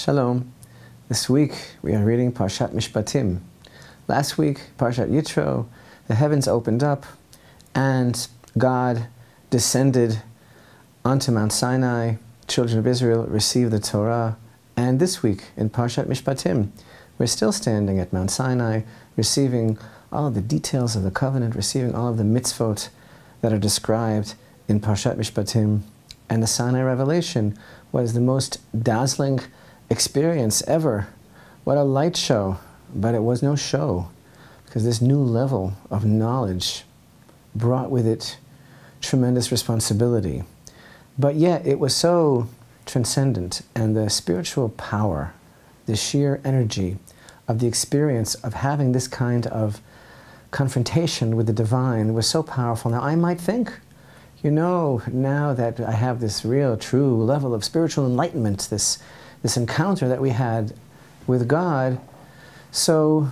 Shalom. This week we are reading Parashat Mishpatim. Last week, Parashat Yitro, the heavens opened up and God descended onto Mount Sinai. Children of Israel received the Torah. And this week in Parashat Mishpatim, we're still standing at Mount Sinai, receiving all of the details of the covenant, receiving all of the mitzvot that are described in Parashat Mishpatim. And the Sinai revelation was the most dazzling experience ever. What a light show, but it was no show, because this new level of knowledge brought with it tremendous responsibility. But yet it was so transcendent, and the spiritual power, the sheer energy of the experience of having this kind of confrontation with the divine was so powerful. Now I might think, now that I have this real, true level of spiritual enlightenment, this encounter that we had with God, so,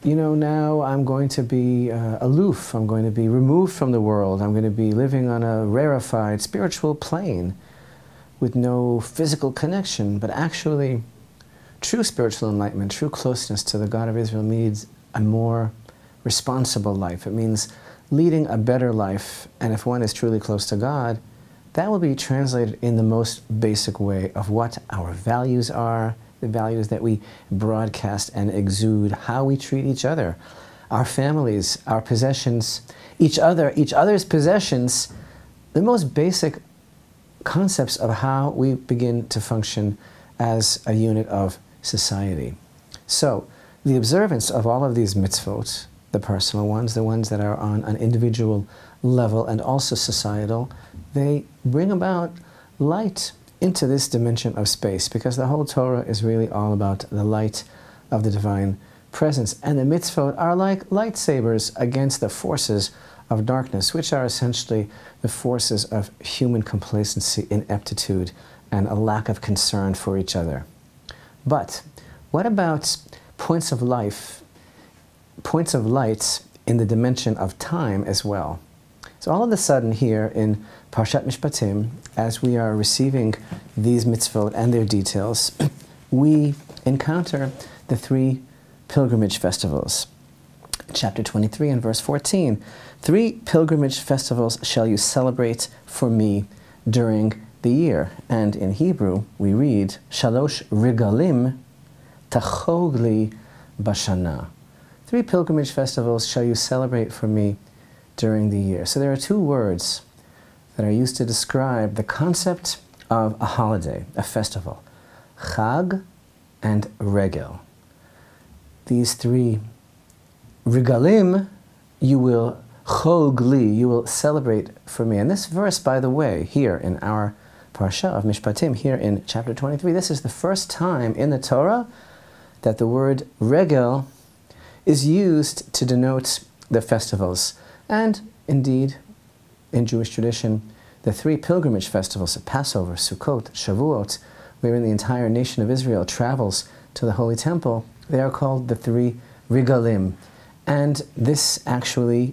now I'm going to be aloof, I'm going to be removed from the world, I'm going to be living on a rarefied spiritual plane with no physical connection. But actually, true spiritual enlightenment, true closeness to the God of Israel means a more responsible life. It means leading a better life, and if one is truly close to God, that will be translated in the most basic way of what our values are, the values that we broadcast and exude, how we treat each other, our families, our possessions, each other's possessions, the most basic concepts of how we begin to function as a unit of society. So, the observance of all of these mitzvot, the personal ones, the ones that are on an individual level and also societal, they bring about light into this dimension of space, because the whole Torah is really all about the light of the divine presence. And the mitzvot are like lightsabers against the forces of darkness, which are essentially the forces of human complacency, ineptitude, and a lack of concern for each other. But what about points of light in the dimension of time as well? So all of a sudden here in Parashat Mishpatim, as we are receiving these mitzvot and their details, we encounter the three pilgrimage festivals. Chapter 23 and verse 14. 3 pilgrimage festivals shall you celebrate for me during the year. And in Hebrew we read, Shalosh regalim tachog li bashana. 3 pilgrimage festivals shall you celebrate for me during the year. So there are 2 words that are used to describe the concept of a holiday, a festival. Chag and regel. These 3 regalim, you will chog li, you will celebrate for me. And this verse, by the way, here in our Parasha of Mishpatim, here in chapter 23, this is the first time in the Torah that the word regel is used to denote the festivals. And indeed, in Jewish tradition, the 3 pilgrimage festivals of Passover, Sukkot, Shavuot, wherein the entire nation of Israel travels to the Holy Temple, they are called the 3 regalim. And this actually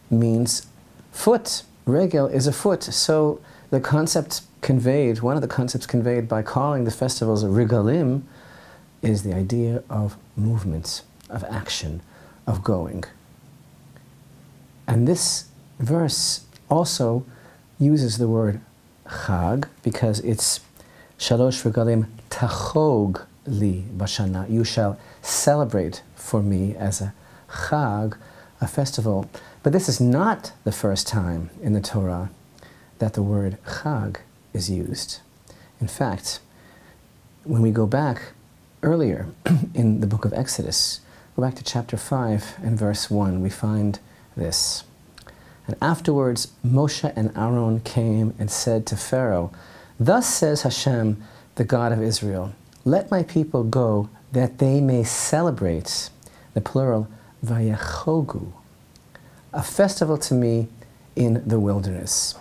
means foot. Regel is a foot. So the concept conveyed, one of the concepts conveyed by calling the festivals regalim, is the idea of movement, of action, of going. And this verse also uses the word chag, because it's shalosh regalim tachog li bashana. You shall celebrate for me as a chag, a festival. But this is not the first time in the Torah that the word chag is used. In fact, when we go back earlier in the book of Exodus, go back to chapter 5 and verse 1, we find this. And afterwards Moshe and Aaron came and said to Pharaoh, Thus says Hashem, the God of Israel, let my people go that they may celebrate, the plural, vayachogu, a festival to me in the wilderness.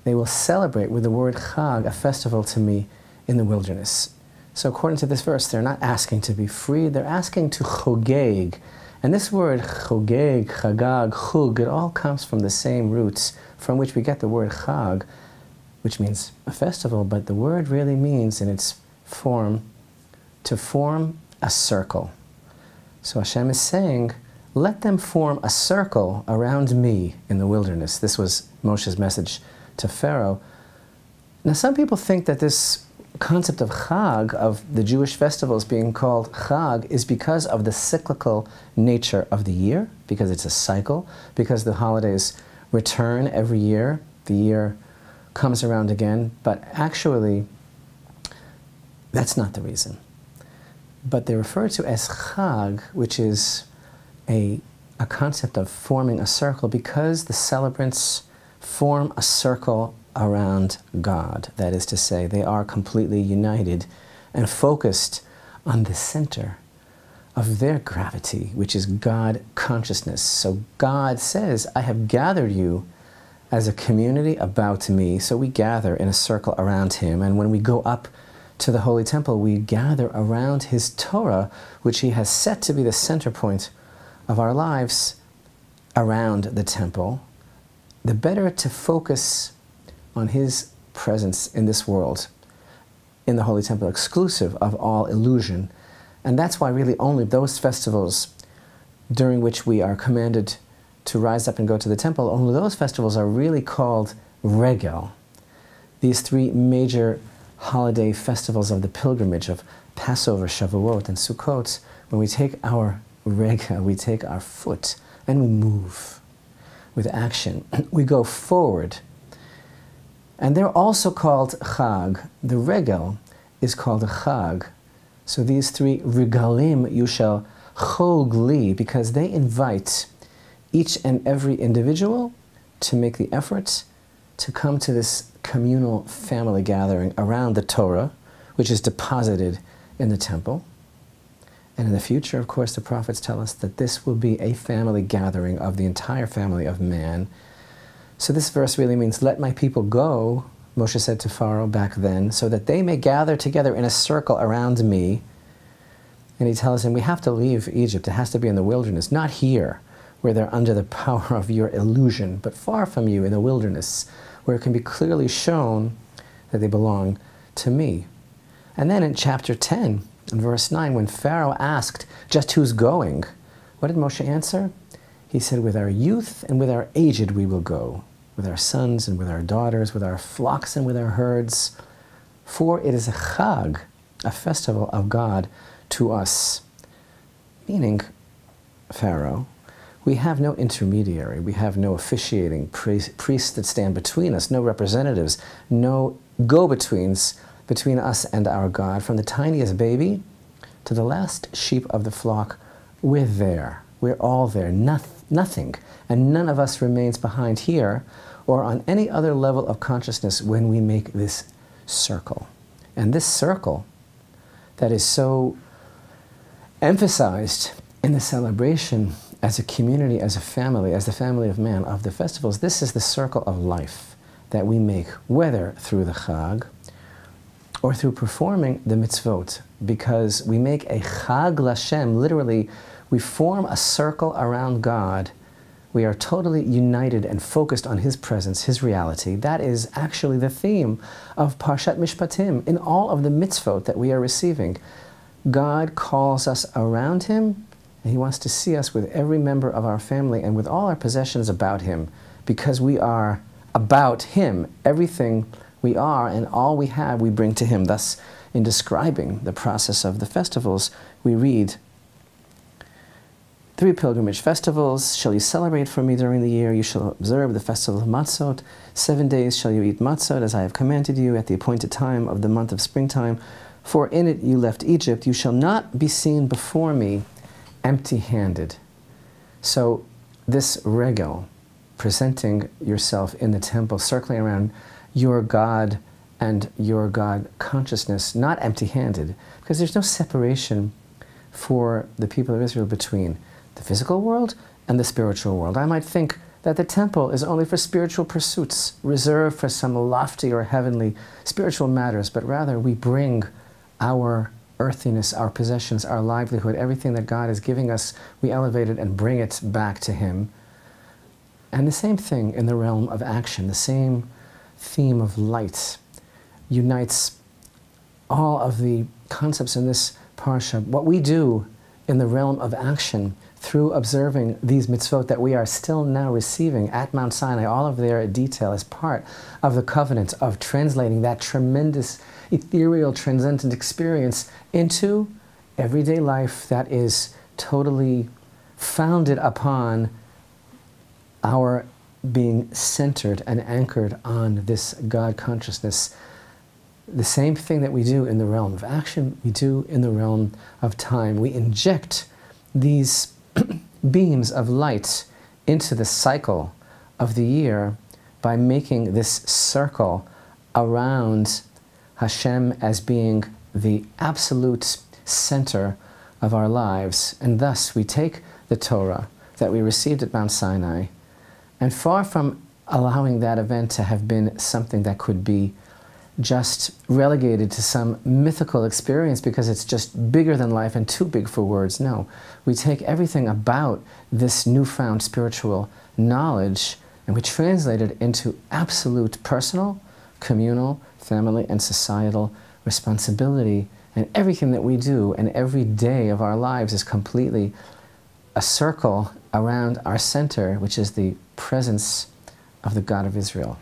They will celebrate with the word chag, a festival to me in the wilderness. So according to this verse, they're not asking to be freed, they're asking to chogeg. And this word chogeg, chagag, chug, it all comes from the same roots from which we get the word chag, which means a festival, but the word really means in its to form a circle. So Hashem is saying, let them form a circle around me in the wilderness. This was Moshe's message to Pharaoh. Now some people think that this concept of Chag, of the Jewish festivals being called Chag, is because of the cyclical nature of the year, because it's a cycle, because the holidays return every year, the year comes around again, but actually that's not the reason. But they're referred to as Chag, which is a concept of forming a circle, because the celebrants form a circle around God. That is to say, they are completely united and focused on the center of their gravity, which is God consciousness. So God says, I have gathered you as a community about me. So we gather in a circle around him. And when we go up to the Holy Temple, we gather around his Torah, which he has set to be the center point of our lives around the temple. The better to focus on his presence in this world, in the Holy Temple, exclusive of all illusion. And that's why really only those festivals during which we are commanded to rise up and go to the temple, only those festivals are really called regel. These three major holiday festivals of the pilgrimage of Passover, Shavuot, and Sukkot, when we take our regel, we take our foot and we move with action. We go forward. And they're also called Chag. The regel is called a Chag. So these three regalim you shall chog li, because they invite each and every individual to make the effort to come to this communal family gathering around the Torah, which is deposited in the temple. And in the future, of course, the prophets tell us that this will be a family gathering of the entire family of man. So this verse really means, let my people go, Moshe said to Pharaoh back then, so that they may gather together in a circle around me. And he tells him, we have to leave Egypt. It has to be in the wilderness, not here, where they're under the power of your illusion, but far from you in the wilderness, where it can be clearly shown that they belong to me. And then in chapter 10, in verse 9, when Pharaoh asked just who's going, what did Moshe answer? He said, with our youth and with our aged we will go, with our sons and with our daughters, with our flocks and with our herds, for it is a Chag, a festival of God to us. Meaning, Pharaoh, we have no intermediary, we have no officiating priests that stand between us, no representatives, no go-betweens between us and our God. From the tiniest baby to the last sheep of the flock, we're there. We're all there, nothing. And none of us remains behind here or on any other level of consciousness when we make this circle. And this circle that is so emphasized in the celebration as a community, as a family, as the family of man, of the festivals, this is the circle of life that we make, whether through the Chag or through performing the mitzvot, because we make a Chag Lashem, literally, we form a circle around God. We are totally united and focused on his presence, his reality. That is actually the theme of Parashat Mishpatim. In all of the mitzvot that we are receiving, God calls us around him, and he wants to see us with every member of our family and with all our possessions about him, because we are about him. Everything we are and all we have, we bring to him. Thus, in describing the process of the festivals, we read, 3 pilgrimage festivals shall you celebrate for me during the year. You shall observe the festival of Matzot. 7 days shall you eat Matzot, as I have commanded you, at the appointed time of the month of springtime. For in it you left Egypt. You shall not be seen before me empty-handed. So this regel, presenting yourself in the temple, circling around your God and your God consciousness, not empty-handed, because there's no separation for the people of Israel between the physical world and the spiritual world. I might think that the temple is only for spiritual pursuits, reserved for some lofty or heavenly spiritual matters, but rather we bring our earthiness, our possessions, our livelihood, everything that God is giving us, we elevate it and bring it back to him. And the same thing in the realm of action, the same theme of light unites all of the concepts in this parsha, what we do in the realm of action through observing these mitzvot that we are still now receiving at Mount Sinai, all of their detail is part of the covenant of translating that tremendous, ethereal, transcendent experience into everyday life that is totally founded upon our being centered and anchored on this God consciousness. The same thing that we do in the realm of action, we do in the realm of time. We inject these beams of light into the cycle of the year by making this circle around Hashem as being the absolute center of our lives. And thus we take the Torah that we received at Mount Sinai, and far from allowing that event to have been something that could be just relegated to some mythical experience because it's just bigger than life and too big for words. No, we take everything about this newfound spiritual knowledge and we translate it into absolute personal, communal, family, and societal responsibility. And everything that we do and every day of our lives is completely a circle around our center, which is the presence of the God of Israel.